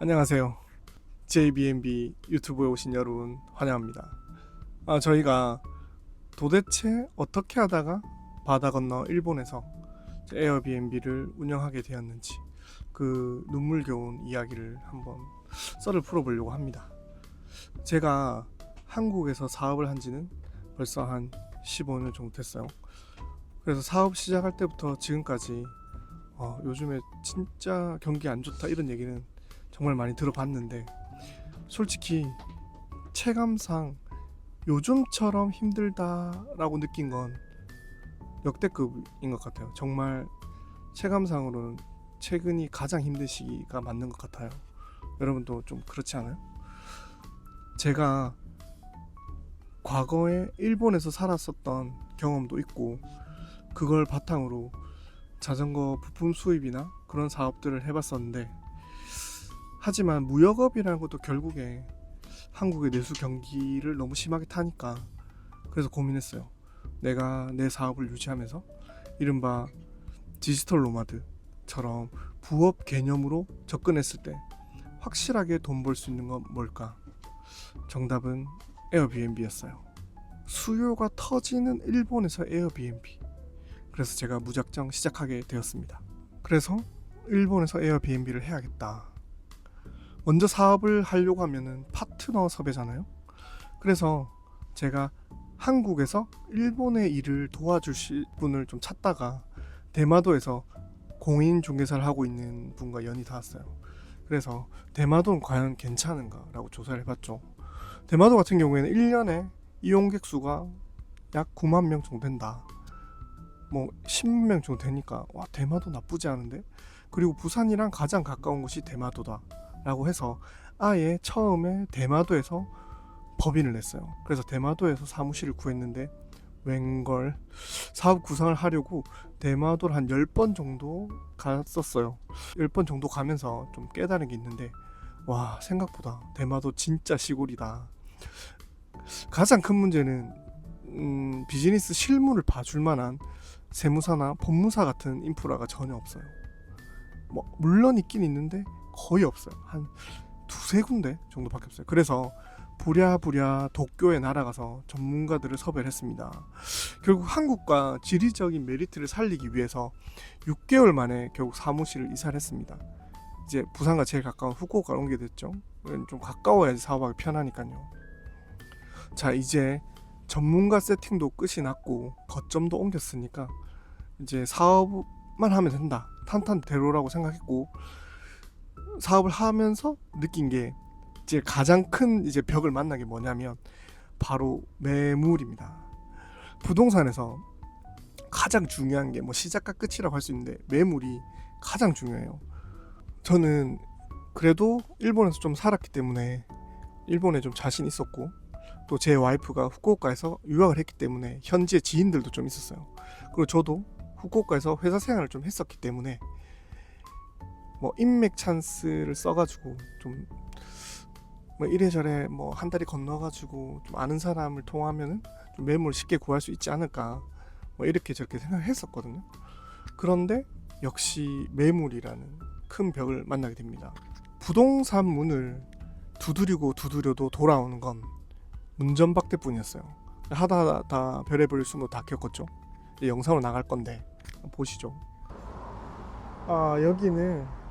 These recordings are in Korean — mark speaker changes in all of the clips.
Speaker 1: 안녕하세요. JBNB 유튜브에 오신 여러분 환영합니다. 저희가 도대체 어떻게 하다가 바다 건너 일본에서 에어비앤비를 운영하게 되었는지 그 눈물겨운 이야기를 한번 썰을 풀어보려고 합니다. 제가 한국에서 사업을 한 지는 벌써 한 15년 정도 됐어요. 그래서 사업 시작할 때부터 지금까지 요즘에 진짜 경기 안 좋다 이런 얘기는 정말 많이 들어봤는데, 솔직히 체감상 요즘처럼 힘들다라고 느낀 건 역대급인 것 같아요. 정말 체감상으로는 최근이 가장 힘든 시기가 맞는 것 같아요. 여러분도 좀 그렇지 않아요? 제가 과거에 일본에서 살았었던 경험도 있고, 그걸 바탕으로 자전거 부품 수입이나 그런 사업들을 해봤었는데, 하지만 무역업이라는 것도 결국에 한국의 내수 경기를 너무 심하게 타니까, 그래서 고민했어요. 내가 내 사업을 유지하면서 이른바 디지털 노마드처럼 부업 개념으로 접근했을 때 확실하게 돈 벌 수 있는 건 뭘까? 정답은 에어비앤비였어요. 수요가 터지는 일본에서 에어비앤비. 그래서 제가 무작정 시작하게 되었습니다. 그래서 일본에서 에어비앤비를 해야겠다. 먼저 사업을 하려고 하면은 파트너 섭외잖아요. 그래서 제가 한국에서 일본의 일을 도와주실 분을 좀 찾다가 대마도에서 공인중개사를 하고 있는 분과 연이 닿았어요. 그래서 대마도는 과연 괜찮은가라고 조사를 해봤죠. 대마도 같은 경우에는 1년에 이용객 수가 약 9만 명 정도 된다. 뭐 10만 명 정도 되니까 와, 대마도 나쁘지 않은데? 그리고 부산이랑 가장 가까운 곳이 대마도다 라고 해서 아예 처음에 대마도에서 법인을 냈어요. 그래서 대마도에서 사무실을 구했는데, 웬걸 사업 구상을 하려고 대마도를 한 10번 정도 갔었어요. 10번 정도 가면서 좀 깨달은 게 있는데, 와, 생각보다 대마도 진짜 시골이다. 가장 큰 문제는 비즈니스 실무를 봐줄 만한 세무사나 법무사 같은 인프라가 전혀 없어요. 뭐 물론 있긴 있는데 거의 없어요. 한 두세 군데 정도밖에 없어요. 그래서 부랴부랴 도쿄에 날아가서 전문가들을 섭외를 했습니다. 결국 한국과 지리적인 메리트를 살리기 위해서 6개월 만에 결국 사무실을 이사를 했습니다. 이제 부산과 제일 가까운 후쿠오카로 옮게 됐죠. 좀 가까워야지 사업하기 편하니까요. 자, 이제 전문가 세팅도 끝이 났고 거점도 옮겼으니까 이제 사업만 하면 된다, 탄탄대로라고 생각했고, 사업을 하면서 느낀 게 이제 가장 큰 이제 벽을 만난 게 뭐냐면 바로 매물입니다. 부동산에서 가장 중요한 게 뭐 시작과 끝이라고 할 수 있는데 매물이 가장 중요해요. 저는 그래도 일본에서 좀 살았기 때문에 일본에 좀 자신 있었고, 또 제 와이프가 후쿠오카에서 유학을 했기 때문에 현지에 지인들도 좀 있었어요. 그리고 저도 후쿠오카에서 회사 생활을 좀 했었기 때문에 뭐 인맥 찬스를 써가지고 좀 뭐 이래저래 뭐 한 달이 건너가지고 좀 아는 사람을 통하면은 좀 매물 쉽게 구할 수 있지 않을까, 뭐 이렇게 저렇게 생각했었거든요. 그런데 역시 매물이라는 큰 벽을 만나게 됩니다. 부동산 문을 두드리고 두드려도 돌아오는 건 문전박대뿐이었어요. 하다 별의별 수모 다 겪었죠. 영상으로 나갈 건데 보시죠. 여기는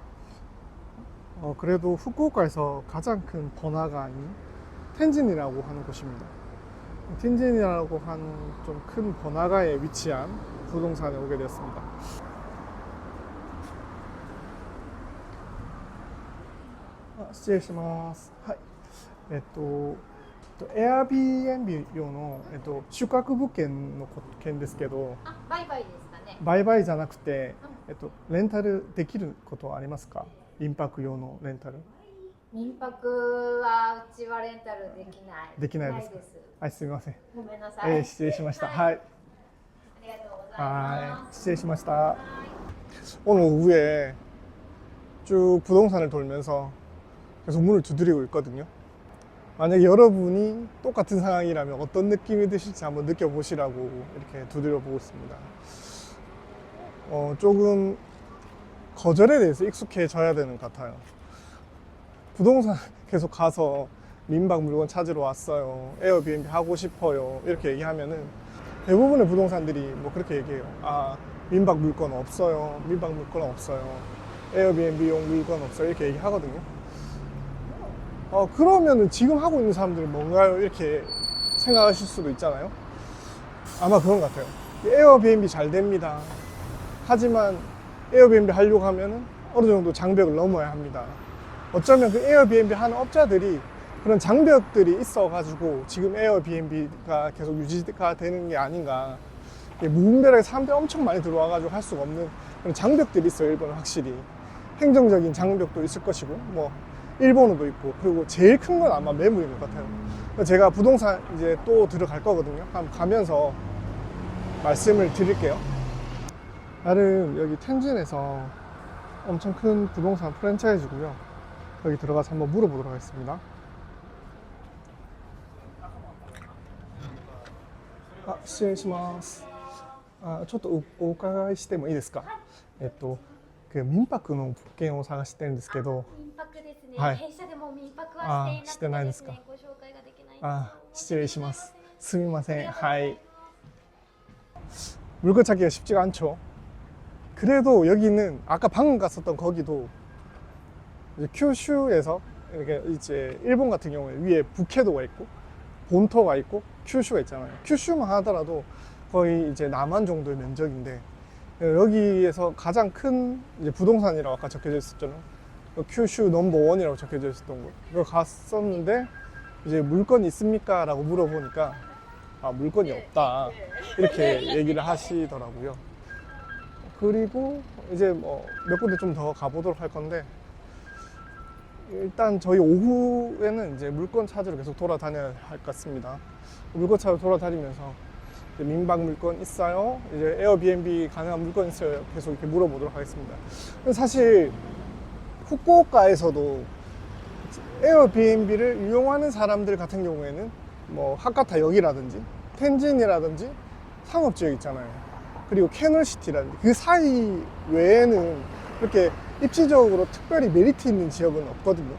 Speaker 1: 그래도 후쿠오카에서 가장 큰 번화가 아닌 텐진이라고 하는 곳입니다. 텐진이라고 하는 좀 큰 번화가에 위치한 부동산에 오게 되었습니다. 失礼します。はい。Airbnb 用の、宿泊物件の件ですけど、
Speaker 2: 売買ですかね。
Speaker 1: 売買じゃなくて、レンタルできることはありますか？民泊用のレンタル。
Speaker 2: 民泊はうちはレンタルできない。
Speaker 1: できないですか？はい、すみません。
Speaker 2: ごめんなさい。
Speaker 1: 失礼しました。はい。
Speaker 2: ありがとうございます。
Speaker 1: 失礼しました。 오늘 오후에 쭉 부동산을 돌면서 계속 문을 두드리고 있거든요. 만약에 여러분이 똑같은 상황이라면 어떤 느낌이 드실지 한번 느껴보시라고 이렇게 두드려 보고 있습니다. 조금 거절에 대해서 익숙해져야 되는 것 같아요. 부동산 계속 가서 민박 물건 찾으러 왔어요. 에어비앤비 하고 싶어요. 이렇게 얘기하면은 대부분의 부동산들이 뭐 그렇게 얘기해요. 아, 민박 물건 없어요. 민박 물건 없어요. 에어비앤비용 물건 없어요. 이렇게 얘기하거든요. 그러면은 지금 하고 있는 사람들은 뭔가요? 이렇게 생각하실 수도 있잖아요. 아마 그런 것 같아요. 에어비앤비 잘 됩니다. 하지만 에어비앤비 하려고 하면은 어느 정도 장벽을 넘어야 합니다. 어쩌면 그 에어비앤비 하는 업자들이 그런 장벽들이 있어가지고 지금 에어비앤비가 계속 유지가 되는 게 아닌가. 무분별하게 사람들이 엄청 많이 들어와가지고 할 수가 없는 그런 장벽들이 있어요. 일본은 확실히 행정적인 장벽도 있을 것이고, 뭐 일본어도 있고, 그리고 제일 큰 건 아마 매물인 것 같아요. 제가 부동산 이제 또 들어갈 거거든요. 한번 가면서 말씀을 드릴게요. 나름 여기 텐진에서 엄청 큰 부동산 프랜차이즈고요. 여기 들어가서 한번 물어보도록 하겠습니다. 아, 失礼します。ちょっとお伺いしてもいいですか？民泊の物件を探してるんですけど。
Speaker 2: 民泊ですね。
Speaker 1: はい。
Speaker 2: 弊社でも民泊はしていなくてですね、ご紹介ができないんです。
Speaker 1: 아, 失礼します。すみません。はい。 물건 찾기가 쉽지가 않죠. 그래도 여기는 아까 방금 갔었던 거기도 이제 큐슈에서 이렇게 이제 일본 같은 경우에 위에 북해도가 있고 본토가 있고 큐슈가 있잖아요. 큐슈만 하더라도 거의 이제 남한 정도의 면적인데 여기에서 가장 큰 이제 부동산이라고 아까 적혀져 있었잖아요. 큐슈 넘버1이라고 적혀져 있었던 곳. 이거 갔었는데 이제 물건이 있습니까? 라고 물어보니까 물건이 없다 이렇게 얘기를 하시더라고요. 그리고 이제 뭐 몇 군데 좀 더 가보도록 할 건데 일단 저희 오후에는 이제 물건 찾으러 계속 돌아다녀야 할 것 같습니다. 물건 찾으러 돌아다니면서 민박 물건 있어요? 이제 에어비앤비 가능한 물건 있어요? 계속 이렇게 물어보도록 하겠습니다. 사실 후쿠오카에서도 에어비앤비를 이용하는 사람들 같은 경우에는 뭐 하카타역이라든지 텐진이라든지 상업지역 있잖아요. 그리고 캐널시티라든지 그 사이 외에는 그렇게 입지적으로 특별히 메리트 있는 지역은 없거든요.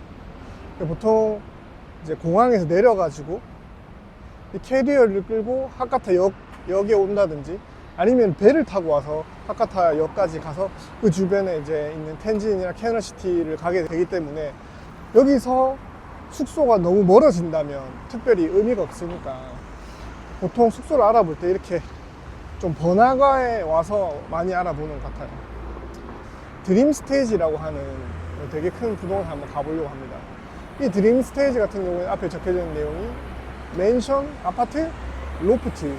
Speaker 1: 보통 이제 공항에서 내려가지고 이 캐리어를 끌고 하카타역에 온다든지 아니면 배를 타고 와서 하카타역까지 가서 그 주변에 이제 있는 텐진이나 캐널시티를 가게 되기 때문에 여기서 숙소가 너무 멀어진다면 특별히 의미가 없으니까 보통 숙소를 알아볼 때 이렇게 좀 번화가에 와서 많이 알아보는 것 같아요. 드림스테이지라고 하는 되게 큰 부동산 한번 가보려고 합니다. 이 드림스테이지 같은 경우에 앞에 적혀져 있는 내용이 맨션, 아파트, 로프트,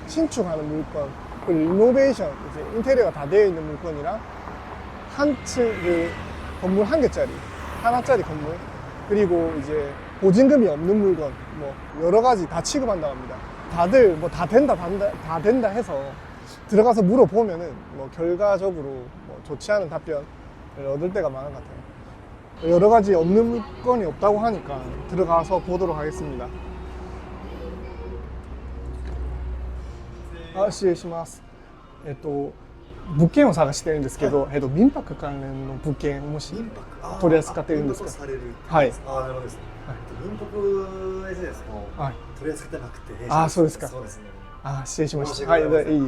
Speaker 1: 신축하는 물건, 그리고 리노베이션, 이제 인테리어가 다 되어 있는 물건이랑 그 건물 한 개짜리, 하나짜리 건물, 그리고 이제 보증금이 없는 물건, 뭐 여러 가지 다 취급한다고 합니다. 다들 뭐 다 된다 해서 들어가서 물어보면은 뭐 결과적으로 뭐 좋지 않은 답변을 얻을 때가 많은 것 같아요. 여러 가지 없는 물건이 없다고 하니까 들어가서 보도록 하겠습니다. 失礼します。物件を探してるんですけど、民泊関連の物件もし取り扱ってるんですか？
Speaker 3: される。
Speaker 1: はい。
Speaker 3: なるほどですね。民泊エージェンスも取り扱ってなくて、
Speaker 1: そうですか。
Speaker 3: そうですね。
Speaker 1: 失礼しました。はい、い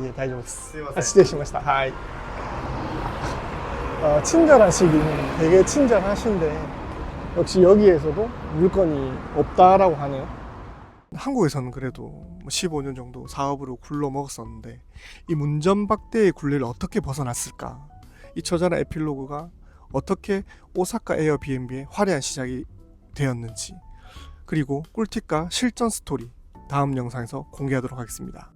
Speaker 1: い大丈夫です。
Speaker 3: すいません。
Speaker 1: 失礼しました. 하이. 친절하시긴 되게 친절하신데 역시 여기에서도 물건이 없다라고 하네요. 한국에서는 그래도 15년 정도 사업으로 굴러 먹었었는데 이 문전박대의 굴레를 어떻게 벗어났을까? 이 처절한 에필로그가 어떻게 오사카 에어비앤비의 화려한 시작이 되었는지, 그리고 꿀팁과 실전 스토리 다음 영상에서 공개하도록 하겠습니다.